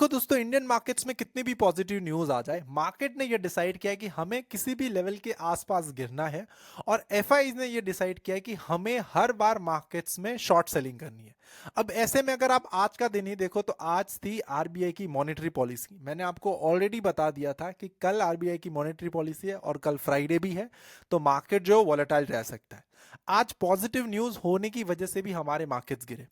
देखो दोस्तों, Indian markets में कितनी भी पॉजिटिव न्यूज आ जाए, मार्केट ने ये डिसाइड किया है कि हमें किसी भी लेवल के आसपास गिरना है। और एफआईज ने ये डिसाइड किया है कि हमें हर बार मार्केट्स में शॉर्ट सेलिंग करनी है। अब ऐसे में अगर आप आज का दिन ही देखो तो आज थी आरबीआई की मॉनेटरी पॉलिसी। मैंने आपको ऑलरेडी बता दिया था कि कल आरबीआई की मॉनेटरी पॉलिसी है और कल फ्राइडे भी है, तो मार्केट जो वॉलेटाइल रह सकता है। आज पॉजिटिव न्यूज होने की वजह से भी हमारे मार्केट्स गिरे।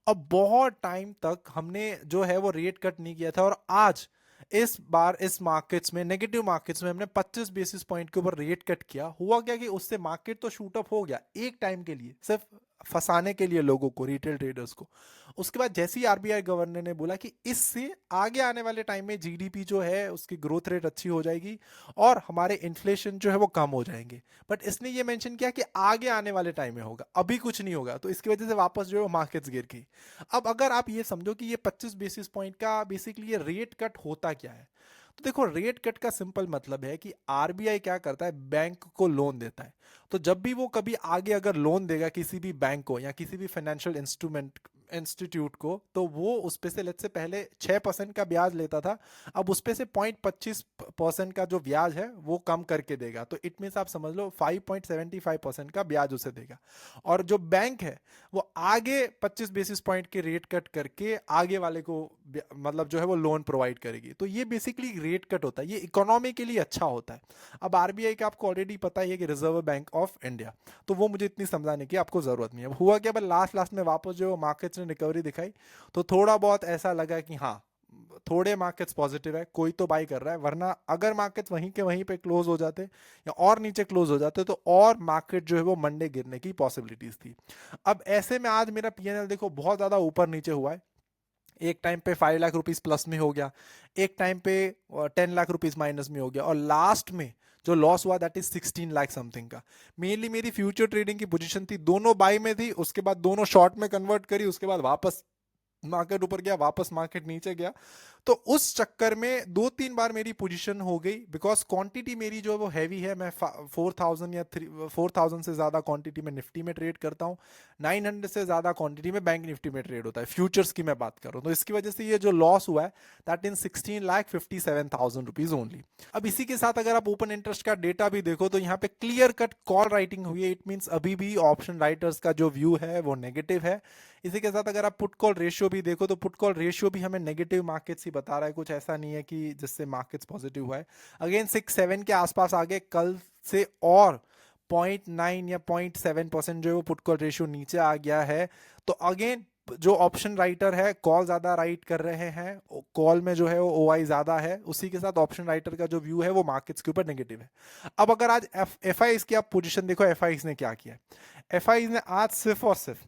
अब बहुत टाइम तक हमने जो है वो रेट कट नहीं किया था, और आज इस बार इस मार्केट्स में, नेगेटिव मार्केट्स में, हमने 25 बेसिस पॉइंट के ऊपर रेट कट किया। हुआ क्या कि उससे मार्केट तो शूट अप हो गया एक टाइम के लिए, सिर्फ फंसाने के लिए लोगों को, रिटेल ट्रेडर्स को। उसके बाद जैसे ही आरबीआई गवर्नर ने बोला कि इससे आगे आने वाले टाइम में जीडीपी जो है उसकी ग्रोथ रेट अच्छी हो जाएगी और हमारे इन्फ्लेशन जो है वो कम हो जाएंगे। बट इसने ये मेंशन किया कि आगे आने वाले टाइम में होगा, अभी कुछ नहीं होगा। तो इसकी वजह से वापस जो है मार्केट्स गिर गई। अब अगर आप ये समझो कि ये 25 बेसिस पॉइंट का बेसिकली ये रेट कट होता क्या है, तो देखो, रेट कट का सिंपल मतलब है कि आरबीआई क्या करता है, बैंक को लोन देता है। तो जब भी वो कभी आगे अगर लोन देगा किसी भी बैंक को या किसी भी फाइनेंशियल इंस्टीट्यूट को, तो वो उस पे से लेट से पहले 6% का ब्याज लेता था। अब उस पे से 0.25% का जो ब्याज है वो कम करके देगा। तो इट मीन्स आप समझ लो 5.75% का ब्याज उसे देगा। और जो बैंक है वो आगे 25 बेसिस पॉइंट के रेट कट करके आगे वाले को मतलब जो है वो लोन प्रोवाइड करेगी। तो ये बेसिकली रेट कट होता है, ये इकोनॉमी के लिए अच्छा होता है। अब आरबीआई का आपको ऑलरेडी पता ही है कि रिजर्व बैंक ऑफ इंडिया, तो वो मुझे इतनी समझाने की आपको जरूरत नहीं है। अब हुआ क्या, लास्ट लास्ट में वापस जो मार्केट्स ने रिकवरी दिखाई, तो थोड़ा बहुत ऐसा लगा कि हाँ, थोड़े मार्केट्स पॉजिटिव है, कोई तो बाई कर रहा है। वरना अगर मार्केट्स वहीं के वहीं पे क्लोज हो जाते या और नीचे क्लोज हो जाते तो और मार्केट जो है वो मंडे गिरने की पॉसिबिलिटीज थी। अब ऐसे में आज मेरा पीएनएल देखो बहुत ज्यादा ऊपर नीचे हुआ है। एक टाइम पे 5 लाख रुपीज प्लस में हो गया, एक टाइम पे 10 लाख रुपीज माइनस में हो गया, और लास्ट में जो लॉस हुआ दैट इज 16 लाख समथिंग का। मेनली मेरी फ्यूचर ट्रेडिंग की पोजीशन थी, दोनों बाई में थी, उसके बाद दोनों शॉर्ट में कन्वर्ट करी, उसके बाद वापस मार्केट ऊपर गया, वापस मार्केट नीचे गया। तो उस चक्कर में 2-3 बार मेरी पोजीशन हो गई, बिकॉज क्वांटिटी मेरी जो है वो हैवी है। मैं 4,000 या 4,000 से ज्यादा क्वांटिटी में निफ्टी में ट्रेड करता हूँ। 900 से ज्यादा क्वांटिटी में बैंक निफ्टी में ट्रेड होता है, फ्यूचर्स की मैं बात कर रहा हूँ। तो इसकी वजह से ये जो लॉस हुआ है दैट इन 16,57,000 रुपीज ओनली। अब इसी के साथ अगर आप ओपन इंटरेस्ट का डेटा भी देखो तो यहाँ पे क्लियर कट कॉल राइटिंग हुई है। इट मीन्स अभी भी ऑप्शन राइटर्स का जो व्यू है वो नेगेटिव है। इसी के साथ अगर आप पुट कॉल रेशियो भी देखो तो पुट कॉल रेशियो भी हमें नेगेटिव मार्केट्स ही बता रहा है, कुछ ऐसा नहीं है कि जिससे मार्केट्स पॉजिटिव हुआ है। अगेन 6-7 के आसपास आगे कल से, और 0.9 या 0.7% जो है वो पुट कॉल रेशियो नीचे आ गया है। तो अगेन जो ऑप्शन राइटर है कॉल ज्यादा राइट कर रहे हैं, कॉल में जो है वो ओआई ज्यादा है। उसी के साथ ऑप्शन राइटर का जो व्यू है वो मार्केट्स के ऊपर नेगेटिव है। अब अगर आज एफआईज की आप पोजीशन देखो, एफआईज ने क्या किया। एफआईज ने आज सिर्फ और सिर्फ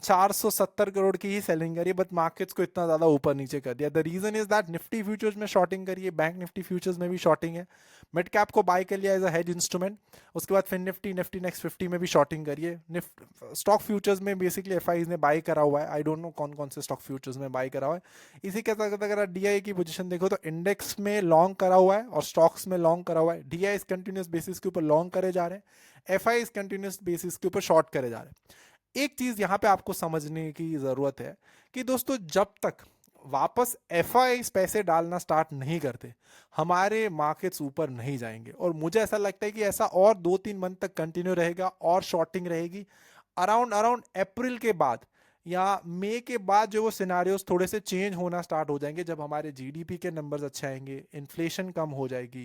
470 करोड़ की ही सेलिंग करी, बट मार्केट्स को इतना ज्यादा ऊपर नीचे कर दिया। The reason is that Nifty futures में शॉर्टिंग करी है, बैंक निफ्टी फ्यूचर्स में भी शॉर्टिंग है। मिड कैप को बाय कर लिया एज अ हेज इंस्ट्रूमेंट। उसके बाद फिर निफ्टी, निफ्टी नेक्स्ट 50 में भी शॉर्टिंग करी है। स्टॉक फ्यूचर्स में बेसिकली एफआईज ने बाय करा हुआ है। आई डोंट नो कौन कौन से स्टॉक फ्यूचर्स में बाय करा हुआ है। इसी के साथ अगर डीआई की पोजीशन देखो तो इंडेक्स में लॉन्ग करा हुआ है और स्टॉक्स में लॉन्ग करा हुआ है। डीआई कंटिन्यूस बेसिस के ऊपर लॉन्ग करे जा रहे हैं, एफआई कंटिन्यूस बेसिस के ऊपर शॉर्ट करे जा रहे हैं। एक चीज यहां पे आपको समझने की जरूरत है कि दोस्तों, जब तक वापस एफआई पैसे डालना स्टार्ट नहीं करते, हमारे मार्केट्स ऊपर नहीं जाएंगे। और मुझे ऐसा लगता है कि ऐसा और 2-3 मंथ तक कंटिन्यू रहेगा और शॉर्टिंग रहेगी। अराउंड अराउंड अप्रैल के बाद या मई के बाद जो वो सिनारियोस थोड़े से चेंज होना स्टार्ट हो जाएंगे, जब हमारे जीडीपी के नंबर्स अच्छे आएंगे, इन्फ्लेशन कम हो जाएगी,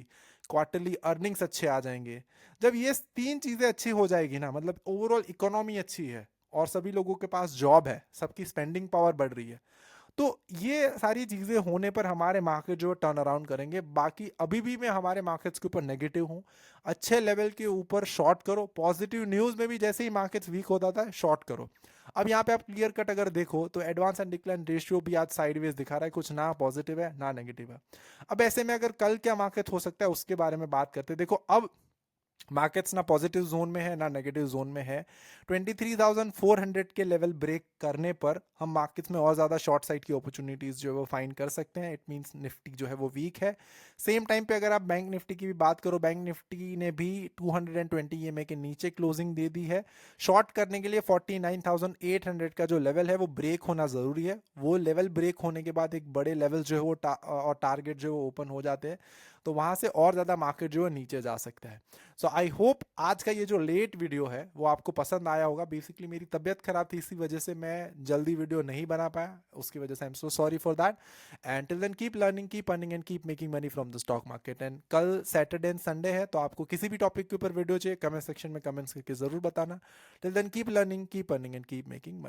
क्वार्टरली अर्निंग्स अच्छे आ जाएंगे। जब ये तीन चीजें अच्छी हो जाएगी ना, मतलब ओवरऑल इकोनॉमी अच्छी है और सभी लोगों के पास जॉब है, सबकी स्पेंडिंग पावर बढ़ रही है, तो ये सारी चीजें होने पर हमारे मार्केट जो टर्न अराउंड करेंगे। बाकी अभी भी मैं हमारे मार्केट्स के ऊपर नेगेटिव हूँ। अच्छे लेवल के ऊपर शॉर्ट करो, पॉजिटिव न्यूज में भी जैसे ही मार्केट्स वीक होता था शॉर्ट करो। अब यहाँ पे आप क्लियर कट अगर देखो तो एडवांस एंड डिक्लाइन रेशियो भी आज साइडवेज दिखा रहा है, कुछ ना पॉजिटिव है ना नेगेटिव है। अब ऐसे में अगर कल क्या मार्केट हो सकता है उसके बारे में बात करते हैं। देखो, अब मार्केट्स ना पॉजिटिव जोन में है ना नेगेटिव जोन में है। 23,400 के लेवल ब्रेक करने पर हम मार्केट्स में और ज़्यादा शॉर्ट साइड की अपॉर्चुनिटीज़ जो है वो फाइंड कर सकते हैं। इट मींस निफ्टी जो है वो वीक है। सेम टाइम पे अगर आप बैंक निफ्टी की भी बात करो, बैंक निफ्टी ने भी 220 ईएमए के नीचे क्लोजिंग दे दी है। शॉर्ट करने के लिए 49,800 का जो लेवल है वो ब्रेक होना ज़रूरी है। वो लेवल ब्रेक होने के बाद एक बड़े लेवल जो है वो और टारगेट जो है वो ओपन हो जाते हैं, तो वहाँ से और ज़्यादा मार्केट जो है नीचे जा सकता है। सो आई होप आज का ये जो लेट वीडियो है वो आपको पसंद आया होगा। बेसिकली मेरी तबीयत खराब थी, इसी वजह से मैं जल्दी वीडियो नहीं बना पाया, उसकी वजह से I am so sorry for that. And till then keep learning, keep earning and keep making money from the stock market. And कल सैटरडे एंड संडे है, तो आपको किसी भी टॉपिक के ऊपर वीडियो चाहिए कमेंट सेक्शन में कमेंट्स करके जरूर बताना। Till then keep learning, keep earning and keep making money.